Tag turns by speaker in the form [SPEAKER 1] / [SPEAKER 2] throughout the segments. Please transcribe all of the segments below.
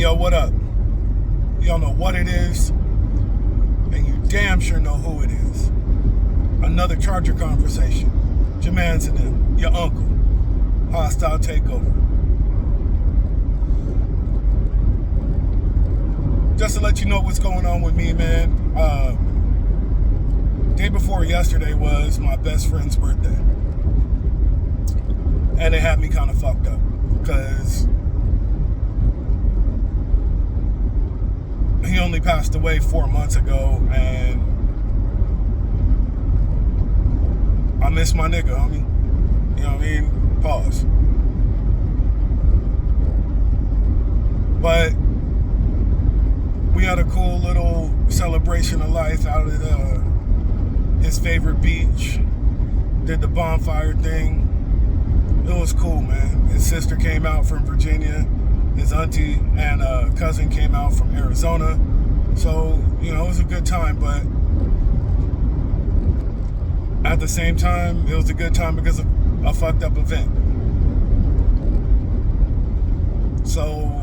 [SPEAKER 1] yo, what up? Y'all know what it is, and you damn sure know who it is. Another Charger conversation. Jermaine's and them, your uncle. Hostile takeover. Just to let you know what's going on with me, man. Day before yesterday was my best friend's birthday. And it had me kind of fucked up. Because he only passed away 4 months ago. And I miss my nigga, homie. You know what I mean? Pause. But we had a cool little celebration of life out at his favorite beach. Did the bonfire thing. It was cool, man. His sister came out from Virginia. His auntie and cousin came out from Arizona. So, you know, it was a good time, but at the same time, it was a good time because of a fucked up event. So,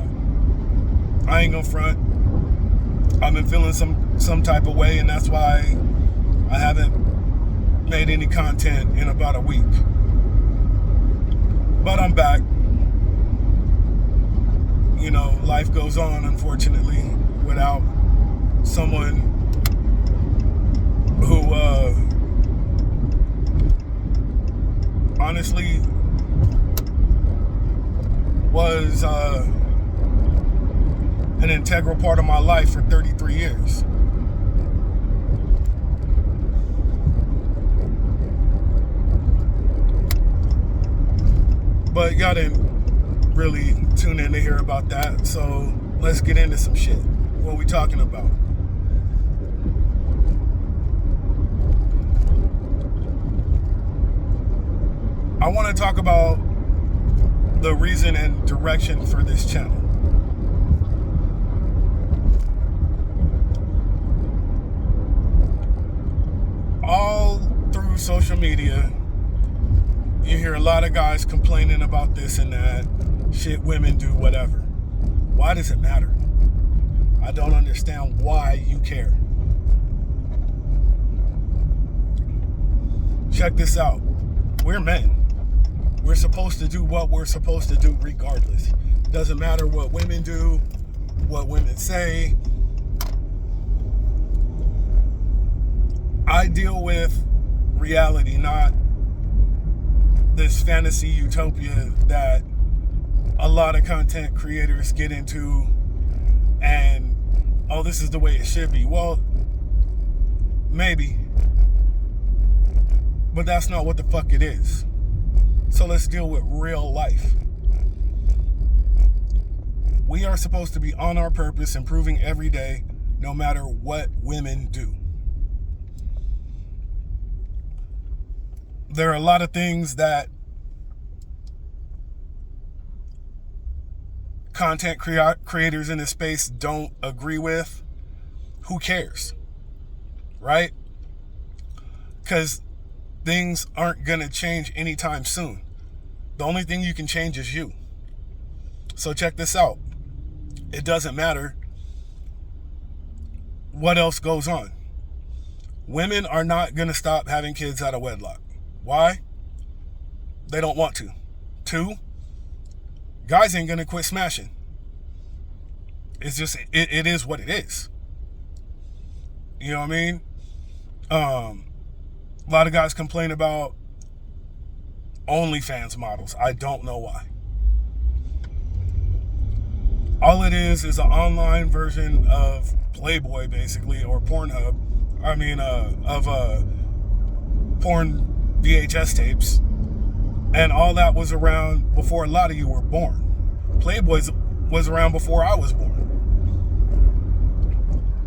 [SPEAKER 1] I ain't gonna front. I've been feeling some type of way, and that's why I haven't made any content in about a week. But I'm back. You know, life goes on, unfortunately, without someone who, honestly, was an integral part of my life for 33 years. But y'all didn't really tune in to hear about that, so let's get into some shit. What are we talking about? I want to talk about the reason and direction for this channel. All through social media, you hear a lot of guys complaining about this and that, shit women do, whatever. Why does it matter? I don't understand why you care. Check this out. We're men. We're supposed to do what we're supposed to do regardless. Doesn't matter what women do, what women say. I deal with reality, not this fantasy utopia that a lot of content creators get into and, oh, this is the way it should be. Well, maybe. But that's not what the fuck it is. So let's deal with real life. We are supposed to be on our purpose, improving every day, no matter what women do. There are a lot of things that content creators in this space don't agree with. Who cares? Right? Because things aren't going to change anytime soon. The only thing you can change is you. So check this out. It doesn't matter what else goes on. Women are not going to stop having kids out of wedlock. Why? They don't want to. 2, guys ain't going to quit smashing. It's just, it is what it is. You know what I mean? A lot of guys complain about OnlyFans models. I don't know why. All it is an online version of Playboy, basically, or Pornhub. Of porn VHS tapes. And all that was around before a lot of you were born. Playboy was around before I was born.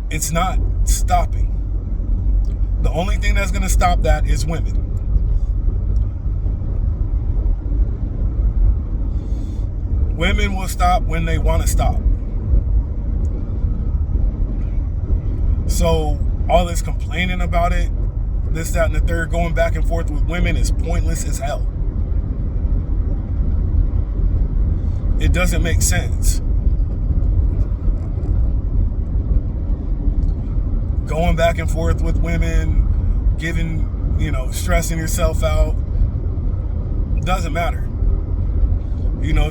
[SPEAKER 1] It's not stopping. The only thing that's going to stop that is women. Women will stop when they want to stop. So all this complaining about it, this, that, and the third, going back and forth with women is pointless as hell. It doesn't make sense. going back and forth with women, giving, stressing yourself out. Doesn't matter.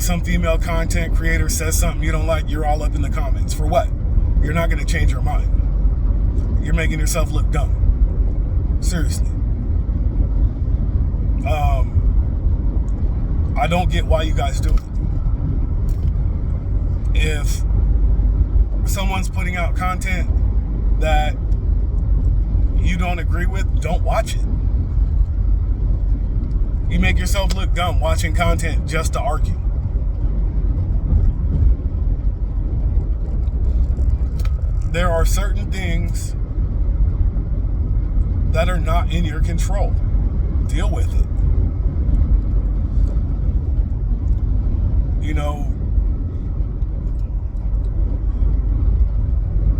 [SPEAKER 1] Some female content creator says something you don't like, you're all up in the comments. For what? You're not going to change your mind. You're making yourself look dumb. Seriously. I don't get why you guys do it. If someone's putting out content that you don't agree with, don't watch it. You make yourself look dumb watching content just to argue. There are certain things that are not in your control. Deal with it.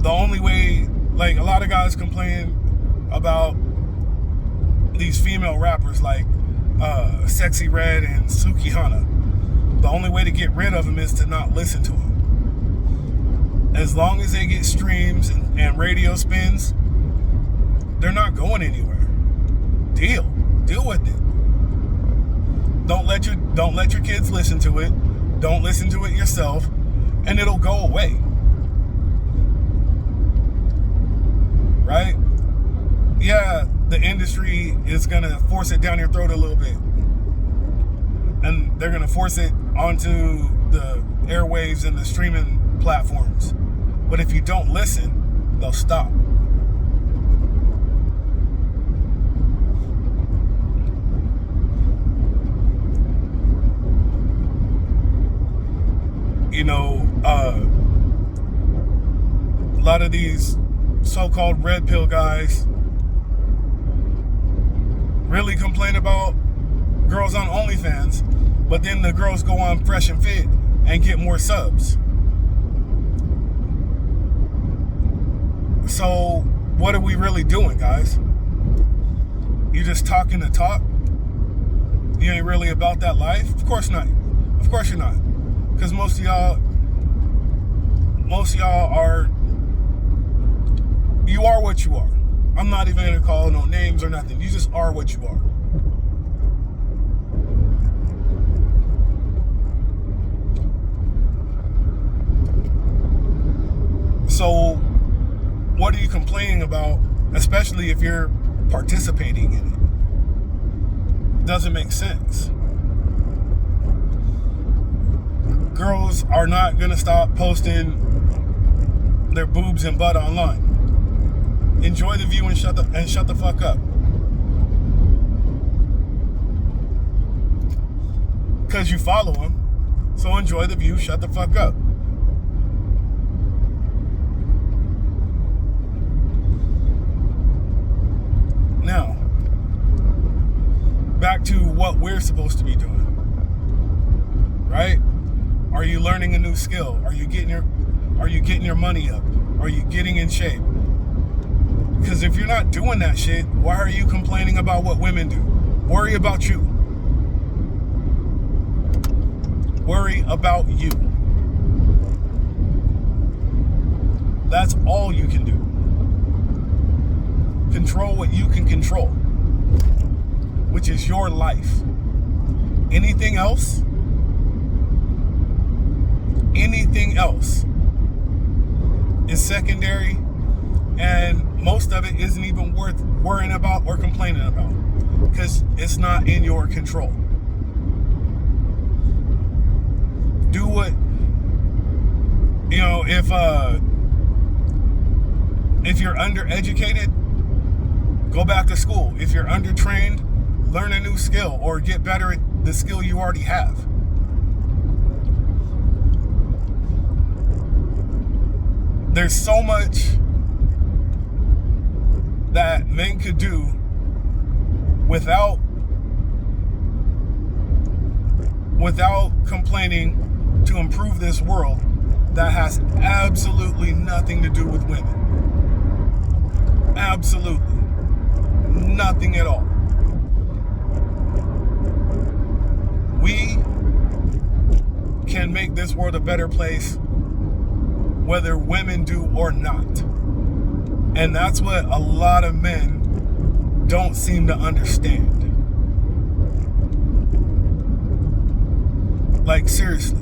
[SPEAKER 1] The only way, like, a lot of guys complain about these female rappers like Sexy Red and Suki Hana. The only way to get rid of them is to not listen to them. As long as they get streams and radio spins, they're not going anywhere. Deal with it. Don't let your kids listen to it. Don't listen to it yourself, and it'll go away. Right? Yeah, the industry is gonna force it down your throat a little bit, and they're gonna force it onto the airwaves and the streaming platforms. But if you don't listen, they'll stop. A lot of these so-called red pill guys really complain about girls on OnlyFans, but then the girls go on Fresh and Fit and get more subs. So what are we really doing, guys? You just talking the talk? You ain't really about that life? Of course not. Of course you're not. Because most of y'all are, you are what you are. I'm not even going to call no names or nothing. You just are what you are. So, what are you complaining about, especially if you're participating in it? Doesn't make sense. Girls are not going to stop posting their boobs and butt online. Enjoy the view and shut the fuck up. Because you follow them. So enjoy the view, shut the fuck up. Now, back to what we're supposed to be doing. Right? Are you learning a new skill? Are you getting your money up? Are you getting in shape? Because if you're not doing that shit, why are you complaining about what women do? Worry about you. Worry about you. That's all you can do. Control what you can control, which is your life. Anything else is secondary, and most of it isn't even worth worrying about or complaining about, because it's not in your control. Do what, if you're undereducated, go back to school. If you're undertrained, learn a new skill or get better at the skill you already have. There's so much that men could do without complaining to improve this world that has absolutely nothing to do with women. Absolutely nothing at all. We can make this world a better place whether women do or not. And that's what a lot of men don't seem to understand. Like, seriously.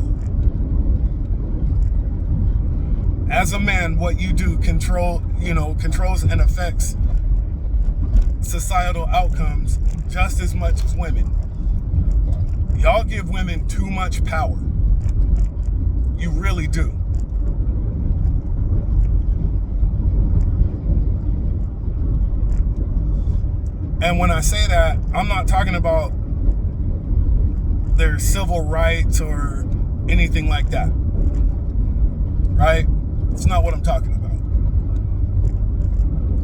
[SPEAKER 1] As a man, what you do controls and affects societal outcomes just as much as women. Y'all give women too much power. You really do. And when I say that, I'm not talking about their civil rights or anything like that. Right? It's not what I'm talking about.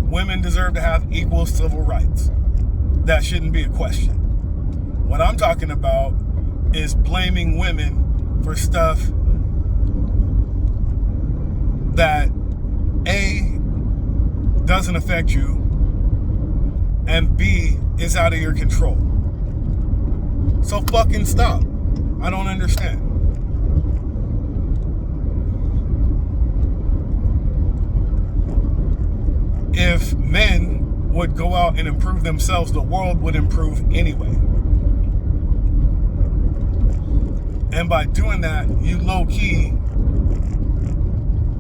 [SPEAKER 1] Women deserve to have equal civil rights. That shouldn't be a question. What I'm talking about is blaming women for stuff that A, doesn't affect you, and B, is out of your control. So fucking stop. I don't understand. If men would go out and improve themselves, the world would improve anyway. And by doing that, you low-key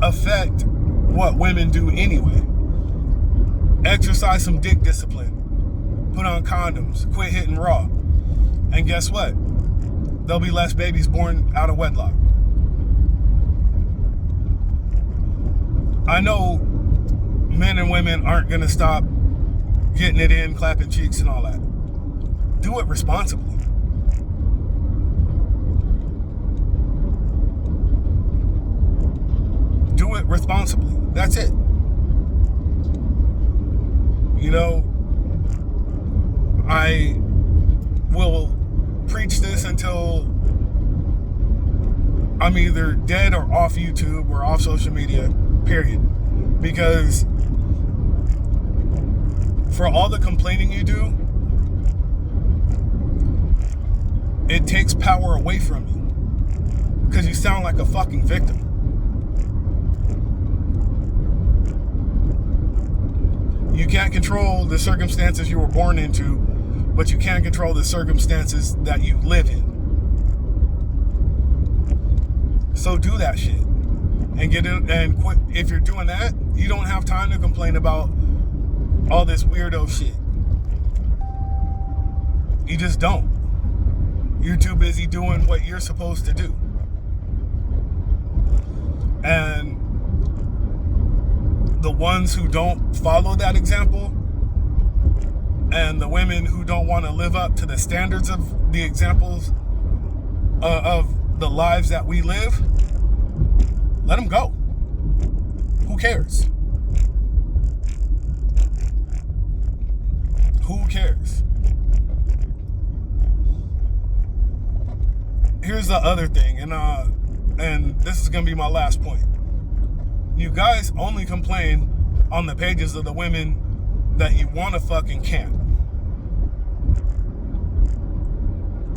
[SPEAKER 1] affect what women do anyway. Exercise some dick discipline. Put on condoms. Quit hitting raw. And guess what? There'll be less babies born out of wedlock. I know men and women aren't going to stop getting it in, clapping cheeks and all that. Do it responsibly. Do it responsibly. That's it. You know, I will preach this until I'm either dead or off YouTube or off social media, period. Because for all the complaining you do, it takes power away from you. Because you sound like a fucking victim. You can't control the circumstances you were born into, but you can control the circumstances that you live in. So do that shit. And get in and quit. If you're doing that, you don't have time to complain about all this weirdo shit. You just don't. You're too busy doing what you're supposed to do. And the ones who don't follow that example, and the women who don't want to live up to the standards of the examples of the lives that we live, let them go. Who cares? Who cares? Here's the other thing, and this is gonna be my last point. You guys only complain on the pages of the women that you want to fucking can't.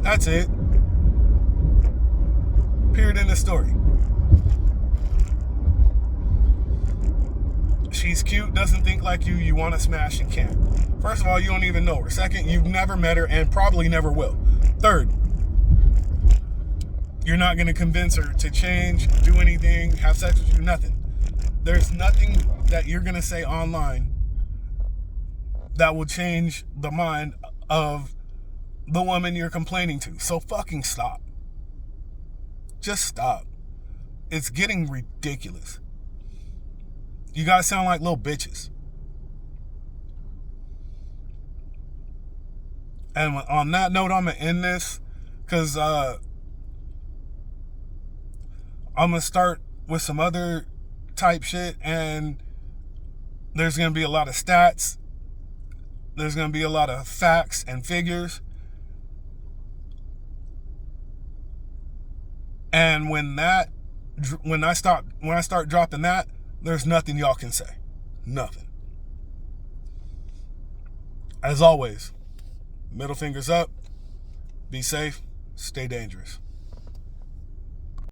[SPEAKER 1] That's it. Period in the story. She's cute, doesn't think like you, you want to smash and can't. First of all, you don't even know her. Second, you've never met her and probably never will. Third, you're not going to convince her to change, do anything, have sex with you, nothing. There's nothing that you're going to say online that will change the mind of the woman you're complaining to. So fucking stop. Just stop. It's getting ridiculous. You guys sound like little bitches. And on that note, I'm going to end this because I'm going to start with some other type shit, and there's going to be a lot of stats. There's going to be a lot of facts and figures. And when I start dropping that, there's nothing y'all can say. Nothing. As always, middle fingers up. Be safe. Stay dangerous.